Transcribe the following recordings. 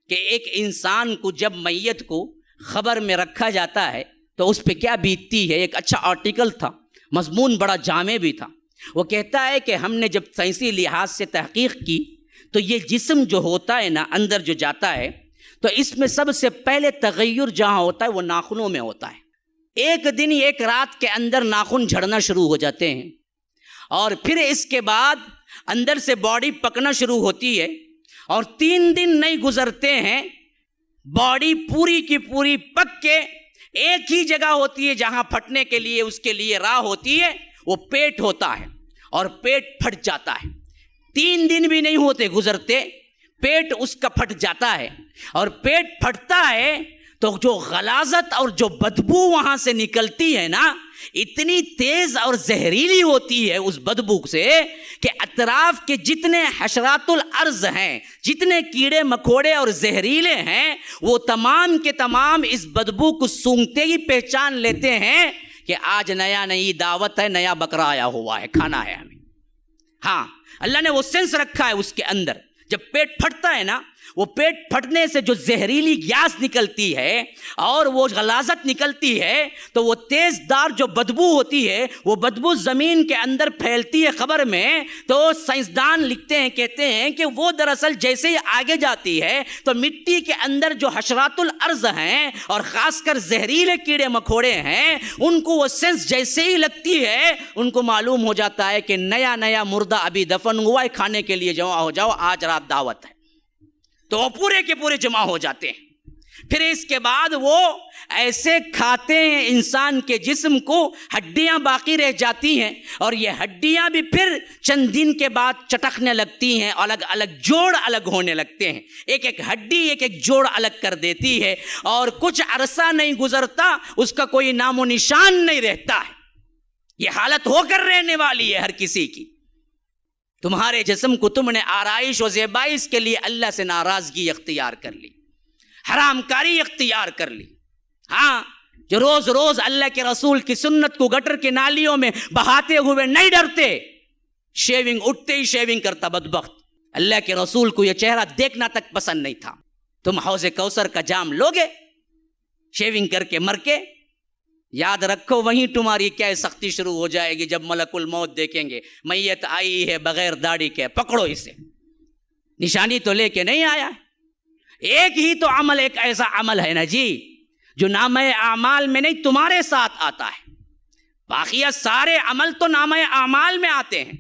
کہ ایک انسان کو جب میت کو خبر میں رکھا جاتا ہے تو اس پہ کیا بیتتی ہے۔ ایک اچھا آرٹیکل تھا، مضمون بڑا جامع بھی تھا۔ وہ کہتا ہے کہ ہم نے جب سائنسی لحاظ سے تحقیق کی تو یہ جسم جو ہوتا ہے نا، اندر جو جاتا ہے، تو اس میں سب سے پہلے تغیر جہاں ہوتا ہے وہ ناخنوں میں ہوتا ہے۔ ایک دن ایک رات کے اندر ناخن جھڑنا شروع ہو جاتے ہیں، اور پھر اس کے بعد اندر سے باڈی پکنا شروع ہوتی ہے، اور 3 دن نہیں گزرتے ہیں باڈی پوری کی پوری پک کے ایک ہی جگہ ہوتی ہے جہاں پھٹنے کے لیے اس کے لیے راہ ہوتی ہے، وہ پیٹ ہوتا ہے، اور پیٹ پھٹ جاتا ہے۔ 3 دن بھی نہیں ہوتے گزرتے، پیٹ اس کا پھٹ جاتا ہے، اور پیٹ پھٹتا ہے تو جو غلاظت اور جو بدبو وہاں سے نکلتی ہے نا، اتنی تیز اور زہریلی ہوتی ہے اس بدبو سے کہ اطراف کے جتنے حشرات الارض ہیں، جتنے کیڑے مکوڑے اور زہریلے ہیں، وہ تمام کے تمام اس بدبو کو سونگتے ہی پہچان لیتے ہیں کہ آج نئی دعوت ہے، نیا بکرا آیا ہوا ہے، کھانا ہے ہمیں۔ ہاں، اللہ نے وہ سینس رکھا ہے اس کے اندر۔ جب پیٹ پھٹتا ہے نا، وہ پیٹ پھٹنے سے جو زہریلی گیس نکلتی ہے اور وہ غلاظت نکلتی ہے، تو وہ تیز دار جو بدبو ہوتی ہے، وہ بدبو زمین کے اندر پھیلتی ہے خبر میں۔ تو سائنسدان لکھتے ہیں، کہتے ہیں کہ وہ دراصل جیسے ہی آگے جاتی ہے تو مٹی کے اندر جو حشرات الارض ہیں اور خاص کر زہریلے کیڑے مکوڑے ہیں، ان کو وہ سینس جیسے ہی لگتی ہے، ان کو معلوم ہو جاتا ہے کہ نیا مردہ ابھی دفن ہوا ہے، کھانے کے لیے جمع ہو جاؤ، آج رات دعوت ہے۔ تو وہ پورے کے پورے جمع ہو جاتے ہیں۔ پھر اس کے بعد وہ ایسے کھاتے ہیں انسان کے جسم کو، ہڈیاں باقی رہ جاتی ہیں، اور یہ ہڈیاں بھی پھر چند دن کے بعد چٹکنے لگتی ہیں، الگ الگ جوڑ الگ ہونے لگتے ہیں، ایک ایک ہڈی ایک ایک جوڑ الگ کر دیتی ہے، اور کچھ عرصہ نہیں گزرتا اس کا کوئی نام و نشان نہیں رہتا ہے۔ یہ حالت ہو کر رہنے والی ہے ہر کسی کی۔ تمہارے جسم کو تم نے آرائش و زیبائش کے لیے اللہ سے ناراضگی اختیار کر لی، حرام کاری اختیار کر لی۔ ہاں، جو روز روز اللہ کے رسول کی سنت کو گٹر کے نالیوں میں بہاتے ہوئے نہیں ڈرتے، شیونگ اٹھتے ہی شیونگ کرتا بدبخت۔ اللہ کے رسول کو یہ چہرہ دیکھنا تک پسند نہیں تھا۔ تم حوض کوثر کا جام لوگے شیونگ کر کے مر کے، یاد رکھو وہیں تمہاری کیا سختی شروع ہو جائے گی جب ملک الموت دیکھیں گے، میت آئی ہے بغیر داڑھی کے، پکڑو اسے۔ نشانی تو لے کے نہیں آیا، ایک ہی تو عمل، ایک ایسا عمل ہے نا جی جو نامہ اعمال میں نہیں تمہارے ساتھ آتا ہے، باقیہ سارے عمل تو نامہ اعمال میں آتے ہیں۔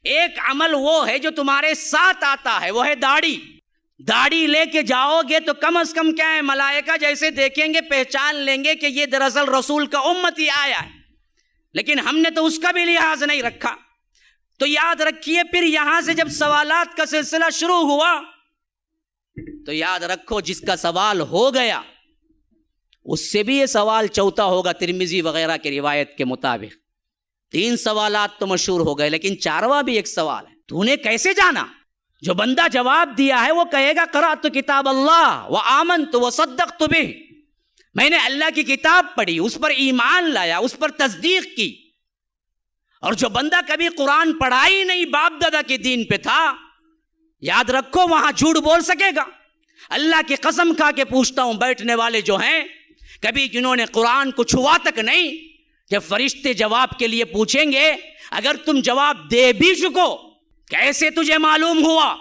ایک عمل وہ ہے جو تمہارے ساتھ آتا ہے، وہ ہے داڑھی۔ داڑھی لے کے جاؤ گے تو کم از کم کیا ہے، ملائکہ جیسے دیکھیں گے پہچان لیں گے کہ یہ دراصل رسول کا امتی آیا ہے، لیکن ہم نے تو اس کا بھی لحاظ نہیں رکھا۔ تو یاد رکھیے، پھر یہاں سے جب سوالات کا سلسلہ شروع ہوا تو یاد رکھو جس کا سوال ہو گیا اس سے بھی یہ سوال چوتھا ہوگا، ترمذی وغیرہ کی روایت کے مطابق۔ 3 سوالات تو مشہور ہو گئے، لیکن 4واں بھی ایک سوال ہے، تو نے کیسے جانا؟ جو بندہ جواب دیا ہے وہ کہے گا قرأت کتاب اللہ وآمنت وصدقت بہ، میں نے اللہ کی کتاب پڑھی، اس پر ایمان لایا، اس پر تصدیق کی۔ اور جو بندہ کبھی قرآن پڑھا ہی نہیں، باپ دادا کے دین پہ تھا، یاد رکھو وہاں جھوٹ بول سکے گا؟ اللہ کی قسم کھا کے پوچھتا ہوں، بیٹھنے والے جو ہیں کبھی جنہوں نے قرآن کو چھوا تک نہیں، جب فرشتے جواب کے لیے پوچھیں گے، اگر تم جواب دے بھی چکو، کیسے تجھے معلوم ہوا؟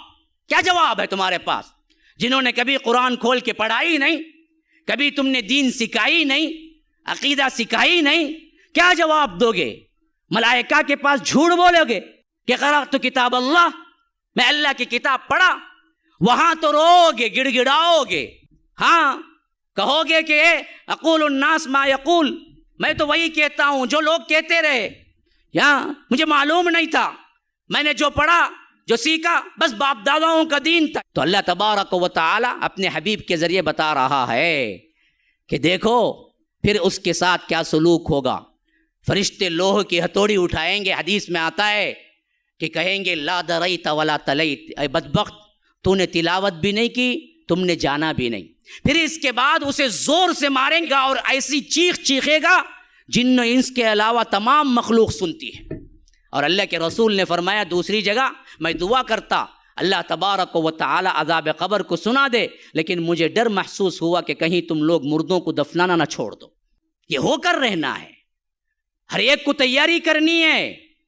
کیا جواب ہے تمہارے پاس؟ جنہوں نے کبھی قرآن کھول کے پڑھا ہی نہیں، کبھی تم نے دین سکھائی نہیں، عقیدہ سکھائی نہیں، کیا جواب دو گے؟ ملائکہ کے پاس جھوٹ بولو گے کہ قرأت کتاب اللہ، میں اللہ کی کتاب پڑھا؟ وہاں تو رو گے، گڑ گڑاؤ گے، ہاں کہو گے کہ اقول الناس ما یقول، میں تو وہی کہتا ہوں جو لوگ کہتے رہے، یا مجھے معلوم نہیں تھا، میں نے جو پڑھا جو سیکھا بس باپ داداؤں کا دین تھا۔ تو اللہ تبارک و تعالی اپنے حبیب کے ذریعے بتا رہا ہے کہ دیکھو پھر اس کے ساتھ کیا سلوک ہوگا۔ فرشتے لوہ کی ہتھوڑی اٹھائیں گے، حدیث میں آتا ہے کہ کہیں گے لا دریت ولا تلیت، اے بدبخت تو نے تلاوت بھی نہیں کی، تم نے جانا بھی نہیں۔ پھر اس کے بعد اسے زور سے ماریں گا اور ایسی چیخ چیخے گا جن و انس کے علاوہ تمام مخلوق سنتی ہے۔ اور اللہ کے رسول نے فرمایا دوسری جگہ، میں دعا کرتا اللہ تبارک و تعالی عذاب قبر کو سنا دے، لیکن مجھے ڈر محسوس ہوا کہ کہیں تم لوگ مردوں کو دفنانا نہ چھوڑ دو۔ یہ ہو کر رہنا ہے، ہر ایک کو تیاری کرنی ہے۔